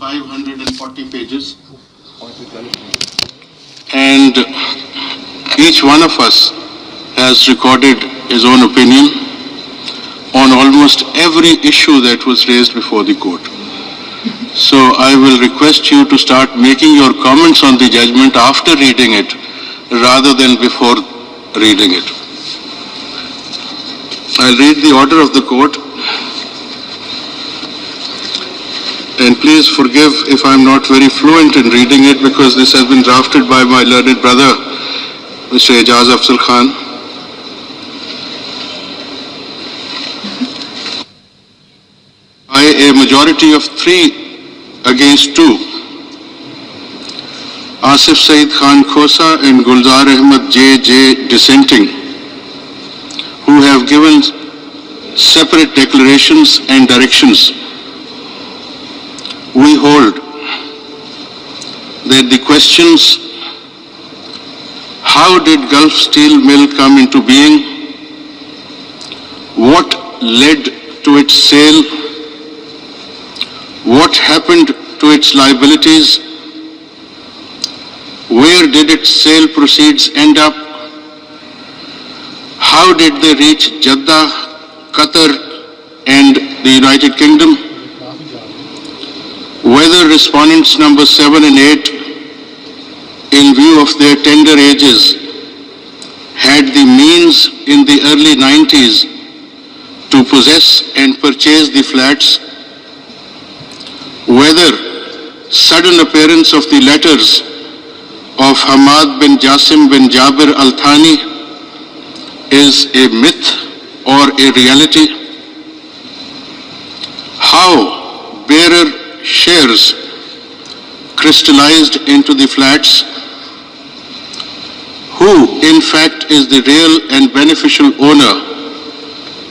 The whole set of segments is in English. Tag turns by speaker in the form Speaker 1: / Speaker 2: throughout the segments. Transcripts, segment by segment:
Speaker 1: 540 pages. And each one of us has recorded his own opinion on almost every issue that was raised before the court. So I will request you to start making your comments on the judgment after reading it rather than before reading it. I'll read the order of the court. And please forgive if I'm not very fluent in reading it because this has been drafted by my learned brother, Mr. Ijaz Afzal Khan. By a majority of 3 against 2, Asif Saeed Khan Khosa and Gulzar Ahmed J. dissenting, who have given separate declarations and directions, we hold that the questions, how did Gulf Steel Mill come into being, what led to its sale, what happened to its liabilities, where did its sale proceeds end up, how did they reach Jeddah, Qatar and the United Kingdom, whether respondents number 7 and 8, in view of their tender ages, had the means in the early 90s to possess and purchase the flats, whether sudden appearance of the letters of Hamad bin Jasim bin Jabir Al-Thani is a myth or a reality, how bearer shares crystallized into the flats, who in fact is the real and beneficial owner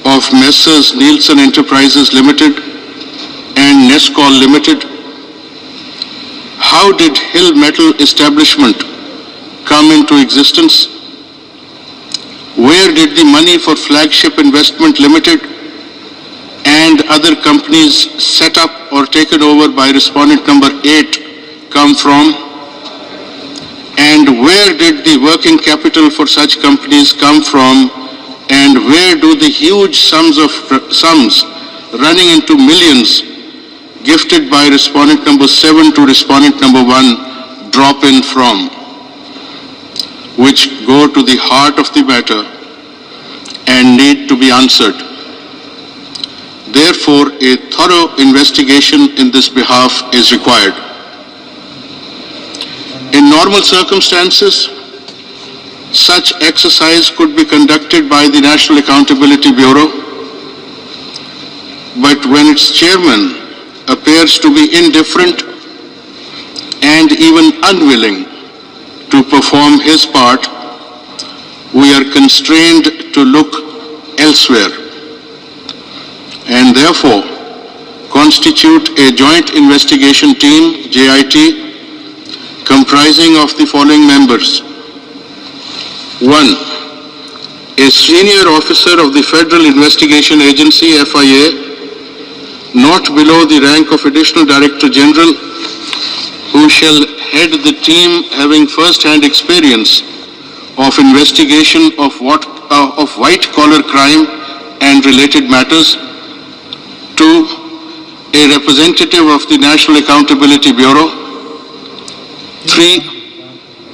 Speaker 1: of Messrs. Nielsen Enterprises Limited and Nescol Limited, how did Hill Metal Establishment come into existence, where did the money for Flagship Investment Limited and other companies set up or taken over by respondent number 8 come from, and where did the working capital for such companies come from, and where do the huge sums running into millions gifted by respondent number 7 to respondent number 1 drop in from, which go to the heart of the matter and need to be answered. Therefore, a thorough investigation in this behalf is required. In normal circumstances, such exercise could be conducted by the National Accountability Bureau, but when its chairman appears to be indifferent and even unwilling to perform his part, we are constrained to look elsewhere and therefore constitute a joint investigation team, JIT, comprising of the following members. 1. A senior officer of the Federal Investigation Agency, FIA, not below the rank of Additional Director General, who shall head the team having first-hand experience of investigation of white-collar crime and related matters. 2. A representative of the National Accountability Bureau. 3.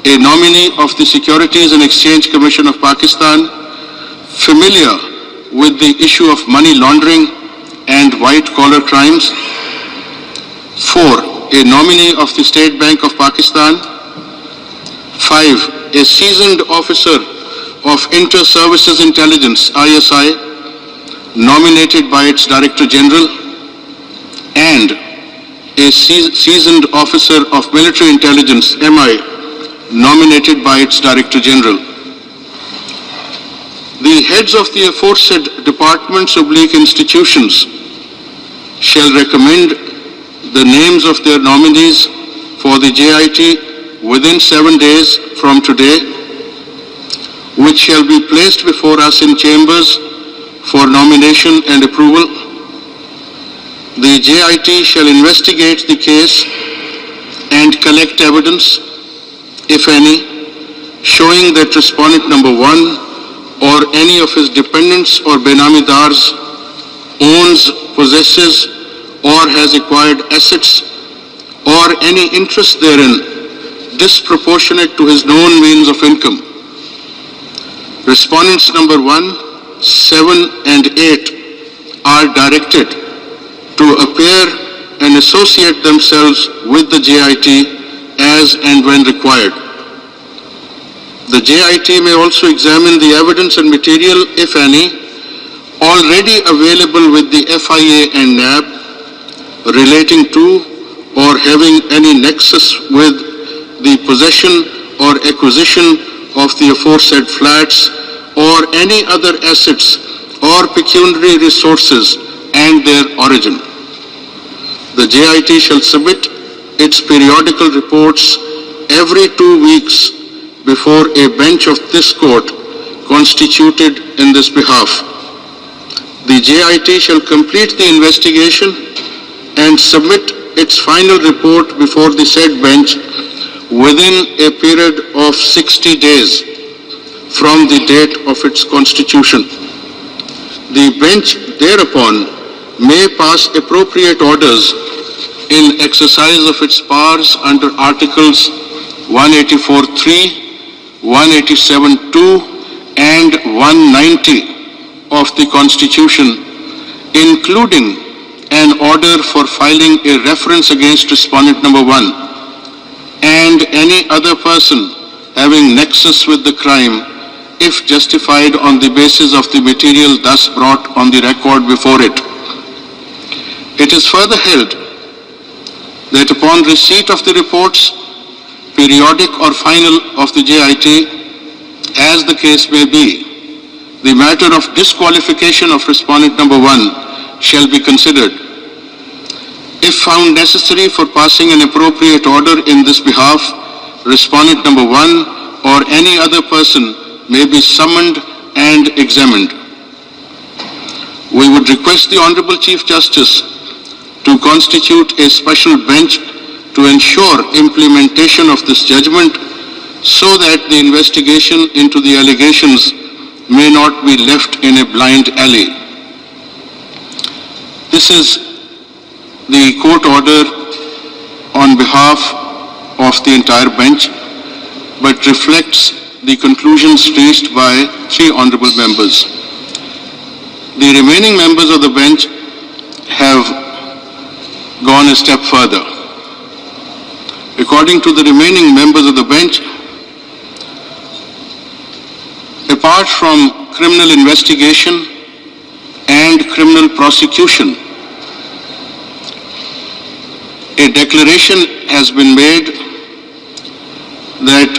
Speaker 1: A nominee of the Securities and Exchange Commission of Pakistan, familiar with the issue of money laundering and white-collar crimes. 4. A nominee of the State Bank of Pakistan. 5. A seasoned officer of Inter-Services Intelligence, ISI, nominated by its Director General, and a seasoned officer of Military Intelligence, MI, nominated by its Director General. The heads of the aforesaid departments/institutions shall recommend the names of their nominees for the JIT within 7 days from today, which shall be placed before us in chambers for nomination and approval. The JIT shall investigate the case and collect evidence, if any, showing that respondent number 1 or any of his dependents or benamidars owns, possesses, or has acquired assets or any interest therein disproportionate to his known means of income. Respondents number 1, 7 and 8 are directed to appear and associate themselves with the JIT as and when required. The JIT may also examine the evidence and material, if any, already available with the FIA and NAB relating to or having any nexus with the possession or acquisition of the aforesaid flats or any other assets or pecuniary resources and their origin. The JIT shall submit its periodical reports every 2 weeks before a bench of this court constituted in this behalf. The JIT shall complete the investigation and submit its final report before the said bench within a period of 60 days from the date of its constitution. The bench thereupon may pass appropriate orders in exercise of its powers under Articles 184(3), 187(2) and 190 of the Constitution, including an order for filing a reference against respondent number 1 and any other person having nexus with the crime, if justified on the basis of the material thus brought on the record before it. It is further held that upon receipt of the reports, periodic or final, of the JIT, as the case may be, the matter of disqualification of respondent number 1 shall be considered. If found necessary for passing an appropriate order in this behalf, respondent number 1 or any other person may be summoned and examined. We would request the Honorable Chief Justice to constitute a special bench to ensure implementation of this judgment so that the investigation into the allegations may not be left in a blind alley. This is the court order on behalf of the entire bench, but reflects the conclusions reached by 3 honorable members. The remaining members of the bench have gone a step further. According to the remaining members of the bench, apart from criminal investigation and criminal prosecution, a declaration has been made that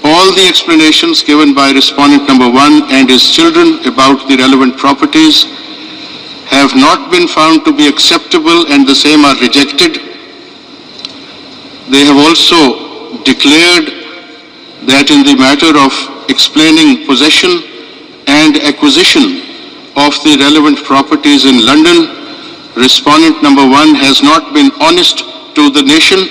Speaker 1: all the explanations given by respondent number 1 and his children about the relevant properties have not been found to be acceptable and the same are rejected. They have also declared that in the matter of explaining possession and acquisition of the relevant properties in London, respondent number 1 has not been honest to the nation,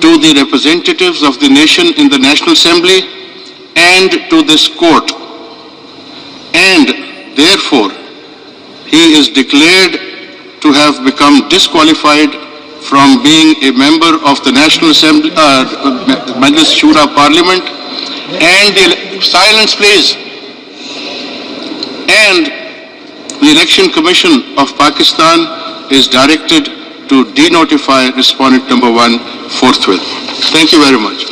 Speaker 1: to the representatives of the nation in the National Assembly, and to this court. And therefore, he is declared to have become disqualified from being a member of the National Assembly, Majlis Shura Parliament, and silence please. And the Election Commission of Pakistan is directed to denotify respondent number 1 forthwith. Thank you very much.